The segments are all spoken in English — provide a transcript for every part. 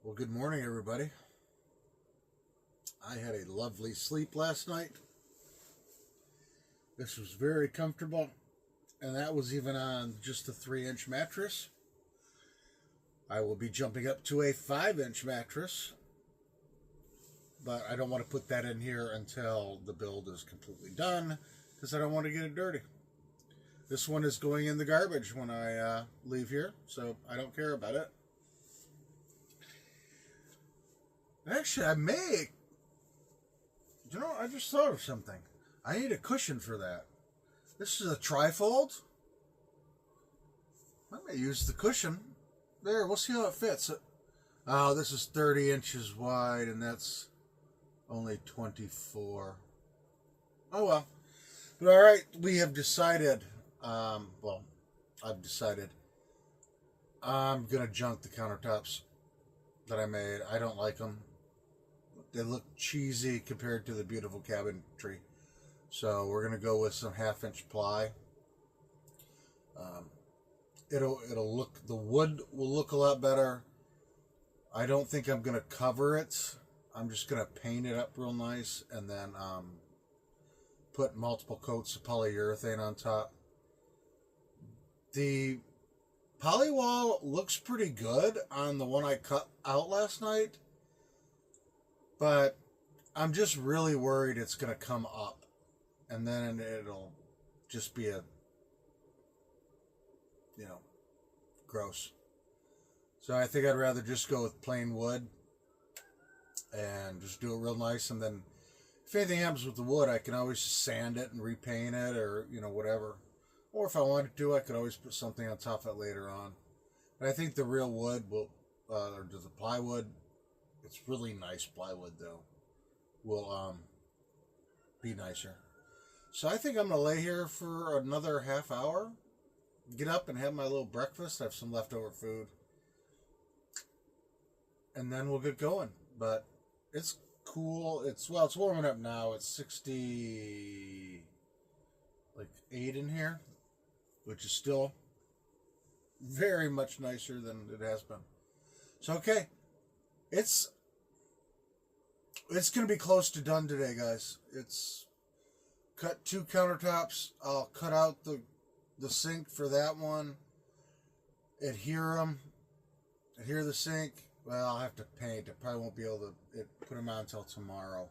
Well, good morning, everybody. I had a lovely sleep last night. This was very comfortable, and that was even on just a 3-inch mattress. I will be jumping up to a 5-inch mattress, but I don't want to put that in here until the build is completely done because I don't want to get it dirty. This one is going in the garbage when I leave here, so I don't care about it. Actually, I just thought of something. I need a cushion for that. This is a trifold. I may use the cushion. There, we'll see how it fits. Oh, this is 30 inches wide, and that's only 24. Oh, well. But all right, we have decided, I've decided I'm going to junk the countertops that I made. I don't like them. They look cheesy compared to the beautiful cabinetry. So we're going to go with some 1/2-inch ply. It'll look, the wood will look a lot better. I don't think I'm going to cover it. I'm just going to paint it up real nice and then put multiple coats of polyurethane on top. The polywall looks pretty good on the one I cut out last night, but I'm just really worried it's going to come up and then it'll just be gross. So I think I'd rather just go with plain wood and just do it real nice, and then if anything happens with the wood, I can always just sand it and repaint it or, whatever. Or if I wanted to, I could always put something on top of it later on. But I think the real wood will, or the plywood, it's really nice plywood though, will be nicer. So I think I'm going to lay here for another half hour, get up and have my little breakfast, have some leftover food, and then we'll get going. But it's cool. It's warming up now. It's 68 in here, which is still very much nicer than it has been. So okay, it's going to be close to done today, guys. It's cut 2 countertops. I'll cut out the sink for that one. Adhere the sink. Well, I'll have to paint. I probably won't be able to put them on until tomorrow.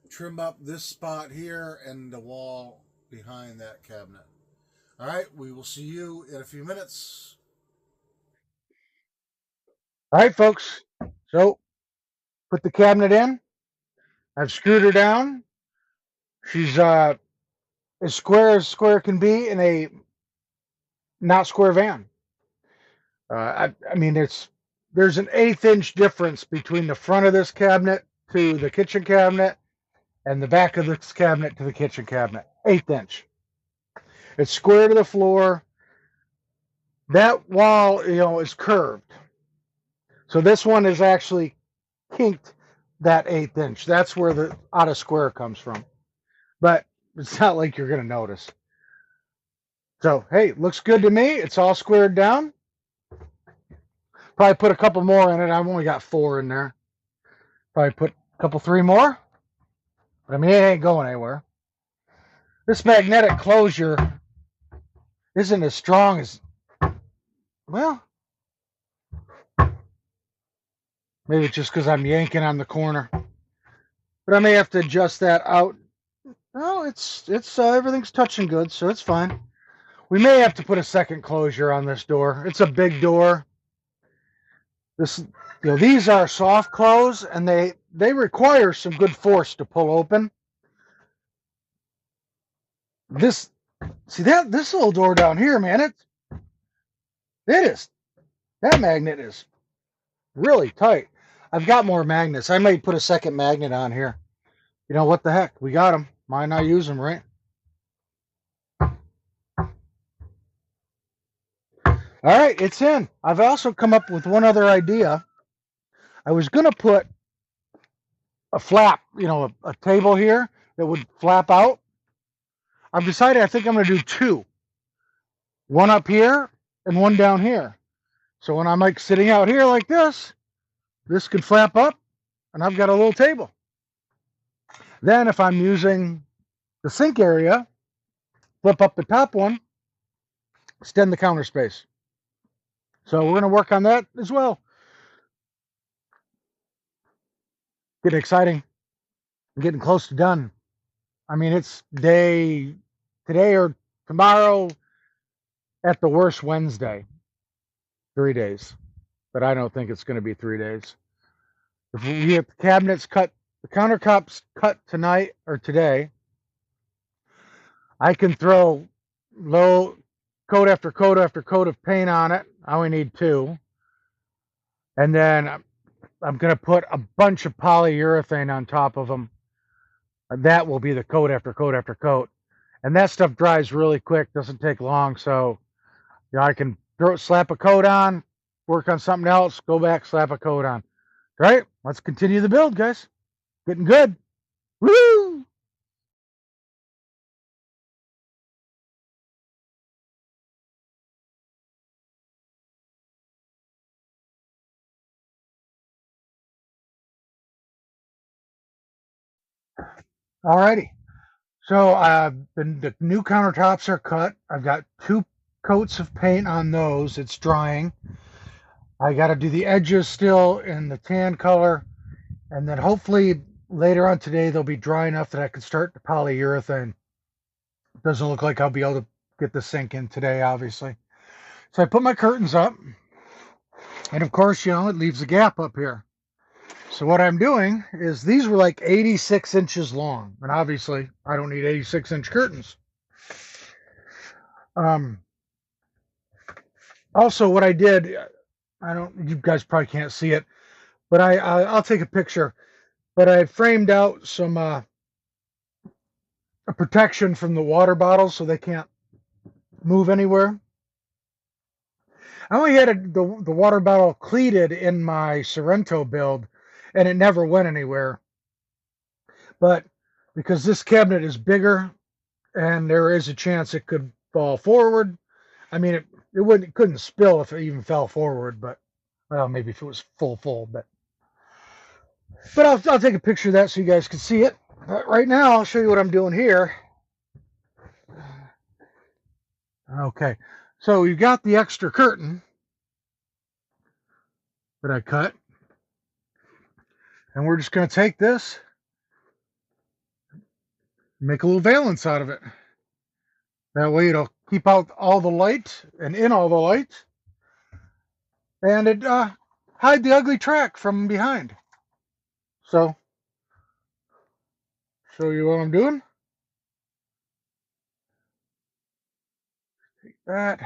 Trim up this spot here and the wall behind that cabinet. All right, we will see you in a few minutes. All right, folks. So, put the cabinet in. I've screwed her down. She's as square can be in a not square van. I mean, there's an 1/8 inch difference between the front of this cabinet to the kitchen cabinet and the back of this cabinet to the kitchen cabinet. 1/8 inch. It's square to the floor. That wall, is curved. So this one is actually kinked that 1/8 inch. That's where the out of square comes from. But it's not like you're going to notice. So, hey, looks good to me. It's all squared down. Probably put a couple more in it. I've only got 4 in there. Probably put a couple, 3 more. But I mean, it ain't going anywhere. This magnetic closure isn't as strong as, well, maybe it's just because I'm yanking on the corner. But I may have to adjust that out. No, it's everything's touching good, so it's fine. We may have to put a second closure on this door. It's a big door. These are soft close, and they require some good force to pull open. This little door down here, man, that magnet is really tight. I've got more magnets. I may put a second magnet on here. What the heck? We got them. Why not use them, right? All right, it's in. I've also come up with one other idea. I was going to put a flap, a table here that would flap out. I've decided I think I'm going to do 2. One up here and one down here. So when I'm sitting out here like this, this can flap up, and I've got a little table. Then if I'm using the sink area, flip up the top one, extend the counter space. So we're going to work on that as well. Getting exciting. I'm getting close to done. I mean, it's today or tomorrow, at the worst Wednesday. 3 days. But I don't think it's going to be 3 days. If we get the cabinets cut, the countertops cut tonight or today, I can throw low coat after coat after coat of paint on it. I only need 2. And then I'm going to put a bunch of polyurethane on top of them. That will be the coat after coat after coat. And that stuff dries really quick, doesn't take long. So, I can slap a coat on, work on something else, go back, slap a coat on. All right, let's continue the build, guys. Getting good. Woo! Alrighty. So the new countertops are cut. I've got 2 coats of paint on those. It's drying. I got to do the edges still in the tan color, and then hopefully later on today they'll be dry enough that I can start the polyurethane. It doesn't look like I'll be able to get the sink in today, obviously. So I put my curtains up, and of course, it leaves a gap up here. So what I'm doing is these were like 86 inches long, and obviously I don't need 86-inch curtains. Also, what I did, you guys probably can't see it, but I'll take a picture. But I framed out some a protection from the water bottles so they can't move anywhere. I only had the water bottle cleated in my Sorrento build, and it never went anywhere. But because this cabinet is bigger, and there is a chance it could fall forward. I mean, it couldn't spill if it even fell forward, but well, maybe if it was full. But I'll take a picture of that so you guys can see it. But right now, I'll show you what I'm doing here. Okay, so we've got the extra curtain that I cut, and we're just going to take this, make a little valance out of it. That way it'll keep out all the light and in all the light, and it hide the ugly track from behind. So, show you what I'm doing. Take that.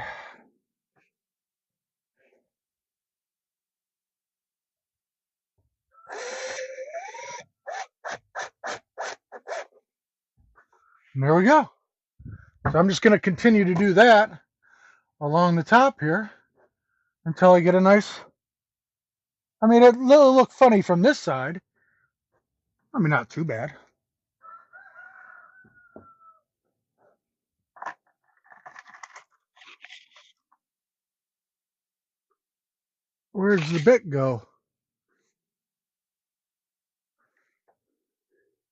And there we go. So I'm just going to continue to do that along the top here until I get a nice, I mean, it'll look funny from this side. I mean, not too bad. Where's the bit go?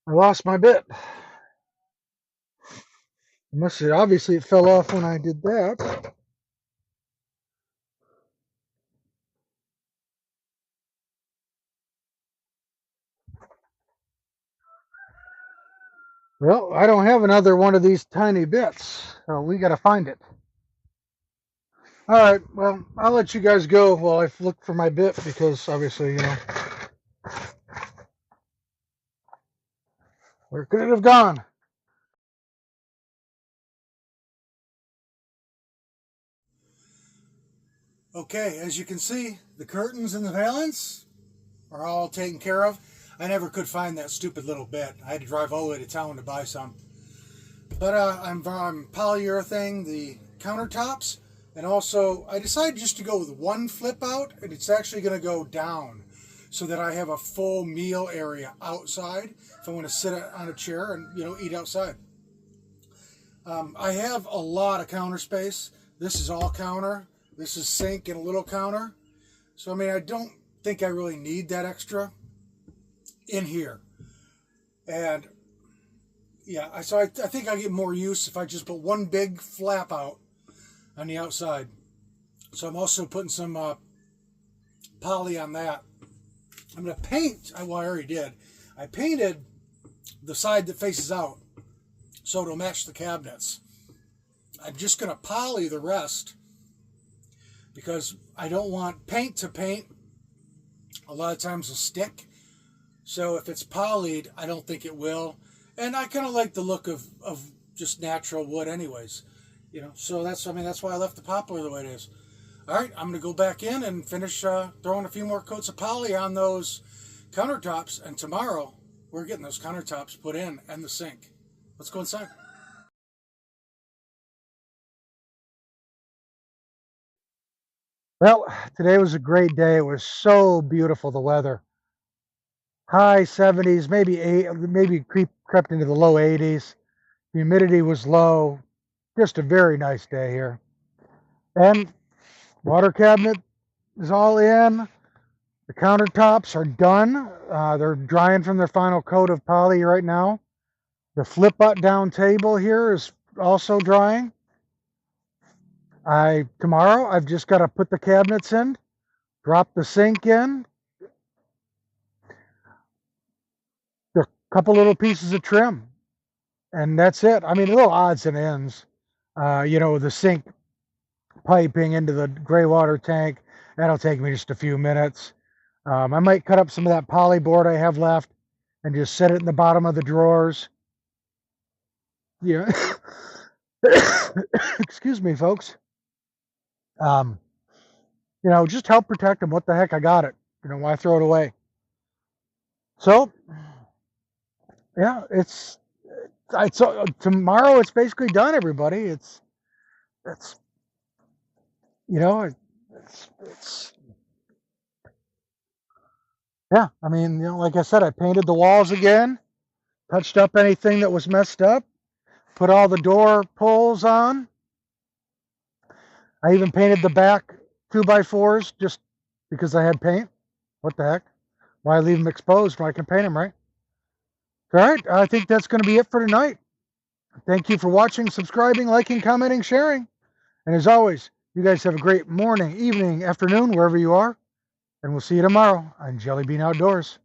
I lost my bit. Obviously it fell off when I did that. Well, I don't have another one of these tiny bits, so we got to find it. All right, well, I'll let you guys go while I look for my bit because obviously, where could it have gone? Okay, as you can see, the curtains and the valance are all taken care of. I never could find that stupid little bit. I had to drive all the way to town to buy some. But I'm polyurethane the countertops, and also I decided just to go with one flip out, and it's actually going to go down so that I have a full meal area outside if I want to sit on a chair and eat outside. I have a lot of counter space. This is all counter. This is sink and a little counter. So I mean, I don't think I really need that extra in here. And yeah, so I think I get more use if I just put one big flap out on the outside. So I'm also putting some poly on that. I'm going to paint, well, I already did. I painted the side that faces out so it'll match the cabinets. I'm just going to poly the rest because I don't want paint to paint. A lot of times will stick. So if it's polyed, I don't think it will. And I kind of like the look of just natural wood anyways. So that's why I left the poplar the way it is. All right, I'm going to go back in and finish throwing a few more coats of poly on those countertops. And tomorrow, we're getting those countertops put in and the sink. Let's go inside. Well, today was a great day. It was so beautiful, the weather. High 70s, maybe crept into the low 80s. Humidity was low. Just a very nice day here. And water cabinet is all in. The countertops are done. They're drying from their final coat of poly right now. The flip down table here is also drying. Tomorrow I've just got to put the cabinets in, drop the sink in, a couple little pieces of trim, and that's it. I mean, little odds and ends. The sink piping into the gray water tank, that'll take me just a few minutes. I might cut up some of that poly board I have left and just set it in the bottom of the drawers. Yeah. Excuse me, folks. Just help protect them. What the heck? I got it. Why throw it away? So, yeah, tomorrow it's basically done, everybody. It's yeah. I mean, like I said, I painted the walls again, touched up anything that was messed up, put all the door pulls on. I even painted the back 2x4s just because I had paint. What the heck? Why leave them exposed when I can paint them, right? All right, I think that's going to be it for tonight. Thank you for watching, subscribing, liking, commenting, sharing. And as always, you guys have a great morning, evening, afternoon, wherever you are. And we'll see you tomorrow on Jelly Bean Outdoors.